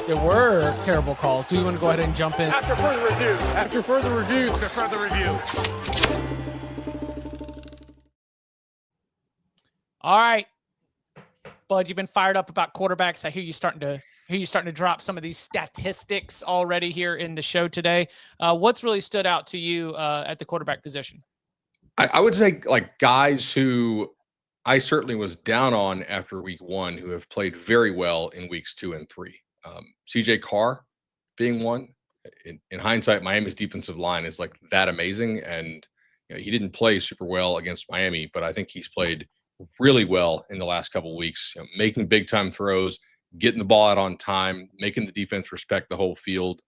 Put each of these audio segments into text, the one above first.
There were terrible calls. Do we want to go ahead and jump in? After further review. All right, Bud, you've been fired up about quarterbacks. I hear you starting to drop some of these statistics already here in the show today. What's really stood out to you at the quarterback position? I would say like guys who I certainly was down on after week 1 who have played very well in weeks 2 and 3. CJ Carr being one. In hindsight, Miami's defensive line is like that amazing. And he didn't play super well against Miami, but I think he's played really well in the last couple of weeks, making big time throws, getting the ball out on time, making the defense respect the whole field.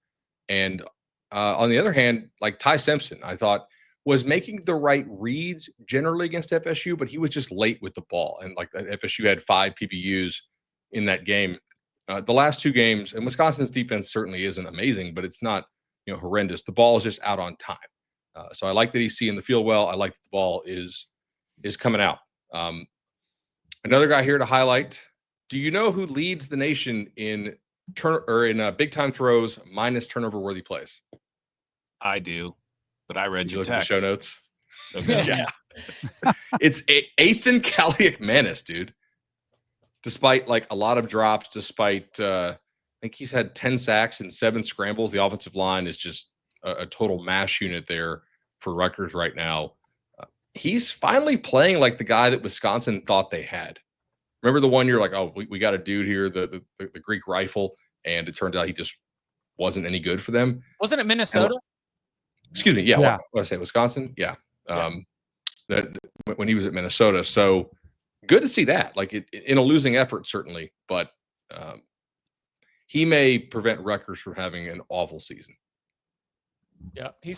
And on the other hand, like Ty Simpson, I thought was making the right reads generally against FSU, but he was just late with the ball. And like FSU had 5 PBUs in that game. The last 2 games, and Wisconsin's defense certainly isn't amazing, but it's not horrendous. The ball is just out on time. So I like that he's seeing the field well. I like that the ball is coming out. Another guy here to highlight. Do you know who leads the nation in big time throws minus turnover worthy plays? I do, but I read your text. At the show notes. Okay. Yeah. It's Ethan Kaliakmanis, dude. Despite like a lot of drops, despite I think he's had 10 sacks and 7 scrambles. The offensive line is just a total mash unit there for Rutgers right now. He's finally playing like the guy that Wisconsin thought they had. Remember the one you're like, oh, we got a dude here, the Greek rifle, and it turned out he just wasn't any good for them. Wasn't it Minnesota? Excuse me. Yeah. What did I say? Wisconsin? Yeah. When he was at Minnesota. So good to see that. Like in a losing effort, certainly, but he may prevent Rutgers from having an awful season. Yeah, he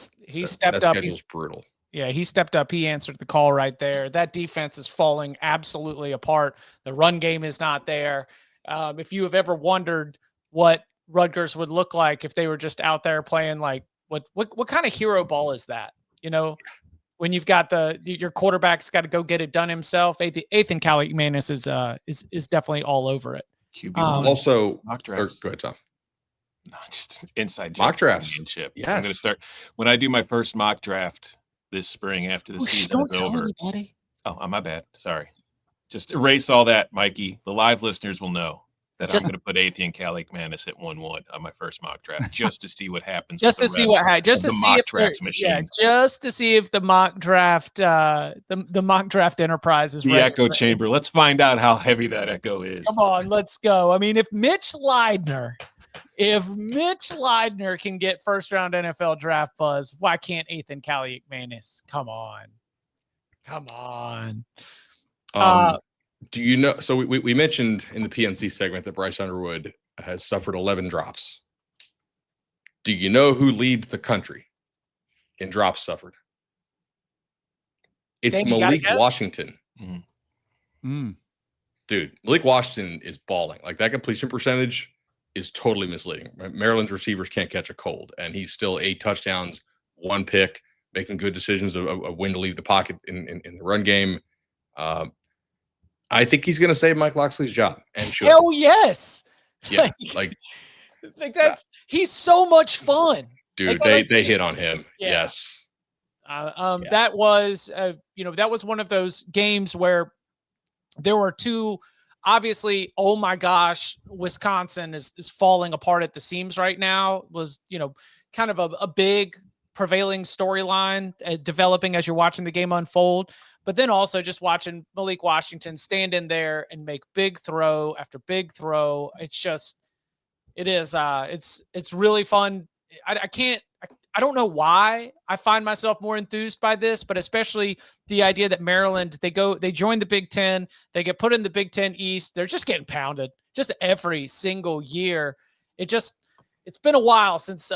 stepped up. He's brutal. Yeah, he stepped up. He answered the call right there. That defense is falling absolutely apart. The run game is not there. If you have ever wondered what Rutgers would look like if they were just out there playing like what kind of hero ball is that? When you've got your quarterback's got to go get it done himself. Ethan Kaliakmanis is definitely all over it. Also, mock drafts. Go ahead, Tom. No, just inside mock drafts. Yes. I'm going to start when I do my first mock draft this spring after the season is over. Anybody. Oh, my bad. Sorry. Just erase all that, Mikey. The live listeners will know that I'm going to put Ethan Kaliakmanis at 1-1 on my first mock draft just to see what happens. Just to see what happens. Just to see if draft machine. Yeah, just to see if the mock draft, the mock draft enterprise is the ready echo chamber. Let's find out how heavy that echo is. Come on, let's go. I mean, if Mitch Leidner can get first round NFL draft buzz, why can't Ethan Kaliakmanis? Come on. Do you know? So we mentioned in the PNC segment that Bryce Underwood has suffered 11 drops. Do you know who leads the country in drops suffered? It's Malik Washington. Mm-hmm. Dude, Malik Washington is balling. Like that completion percentage is totally misleading. Maryland's receivers can't catch a cold, and he's still 8 touchdowns, 1 pick, making good decisions of when to leave the pocket in the run game. I think he's going to save Mike Loxley's job. And should. Hell yes. Yeah, he's so much fun. Dude, they hit on him. Yeah. Yes. That was one of those games where there were 2. Obviously, oh my gosh, Wisconsin is falling apart at the seams right now. Was kind of a big prevailing storyline developing as you're watching the game unfold. But then also just watching Malik Washington stand in there and make big throw after big throw. It's really fun. I don't know why I find myself more enthused by this, but especially the idea that Maryland, they join the Big Ten, they get put in the Big Ten East. They're just getting pounded just every single year. It's been a while since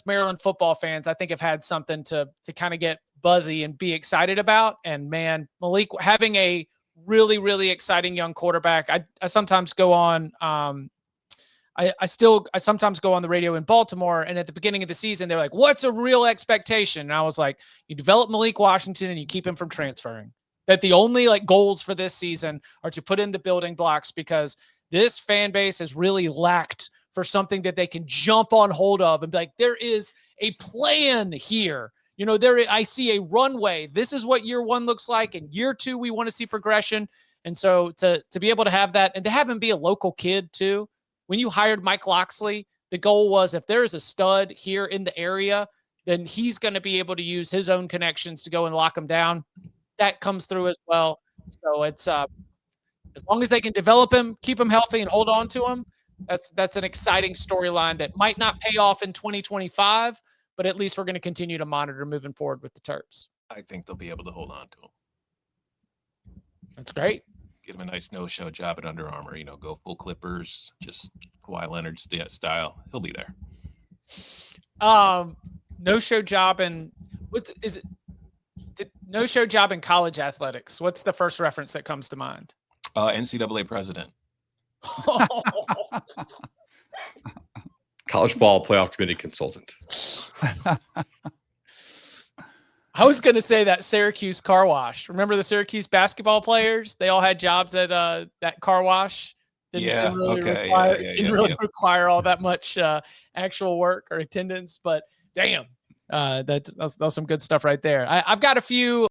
Maryland football fans, I think, have had something to kind of get buzzy and be excited about. And man, Malik having a really, really exciting young quarterback. I sometimes go on, I sometimes go on the radio in Baltimore, and at the beginning of the season, they're like, what's a real expectation? And I was like, you develop Malik Washington and you keep him from transferring. That the only goals for this season are to put in the building blocks, because this fan base has really lacked for something that they can jump on hold of and be like, there is a plan here. You know, I see a runway. This is what year one looks like. And year two, we want to see progression. And so to be able to have that and to have him be a local kid too, when you hired Mike Loxley, the goal was if there is a stud here in the area, then he's going to be able to use his own connections to go and lock him down. That comes through as well. So it's as long as they can develop him, keep him healthy, and hold on to him, that's an exciting storyline that might not pay off in 2025, but at least we're going to continue to monitor moving forward with the Terps. I think they'll be able to hold on to him. That's great. Get him a nice no-show job at Under Armour. You know, go full Clippers, just Kawhi Leonard style. He'll be there. No-show job in no-show job in college athletics. What's the first reference that comes to mind? NCAA president. College ball playoff committee consultant. I was going to say that Syracuse car wash. Remember the Syracuse basketball players? They all had jobs at that car wash. Didn't really require all that much actual work or attendance. But damn, that was some good stuff right there. I've got a few